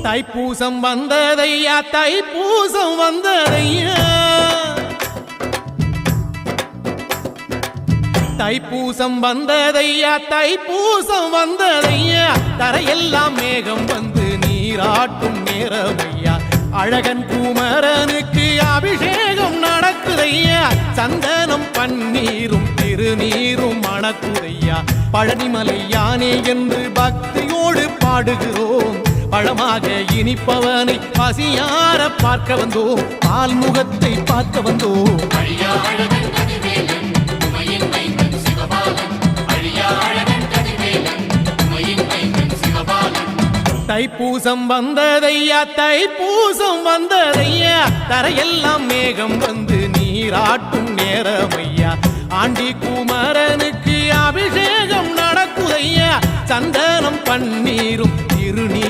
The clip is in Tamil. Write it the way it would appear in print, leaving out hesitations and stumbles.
தைப்பூசம் வந்ததையா தைப்பூசம் வந்ததையா தைப்பூசம் வந்ததையா தைப்பூசம் வந்ததையா தரையெல்லாம் மேகம் வந்து நீராட்டும் நேரமையா அழகன் குமரனுக்கு அபிஷேகம் நடக்குதையா சந்தனம் பன்னீரும் திருநீரும் மணக்குதையா பழனிமலை யானே என்று பக்தியோடு பாடுகிறோம் பழமாக இனிப்பவனை பசியார பார்க்க வந்தோம் பால்முகத்தை பார்க்க வந்தோம் தைப்பூசம் வந்ததையா தைப்பூசம் வந்ததையா தரையெல்லாம் மேகம் வந்து நீராட்டும் நேரமையா ஆண்டி குமரனுக்கு அபிஷேகம் நடக்குதையா சந்தனம் பன்னீரும் திருநீர்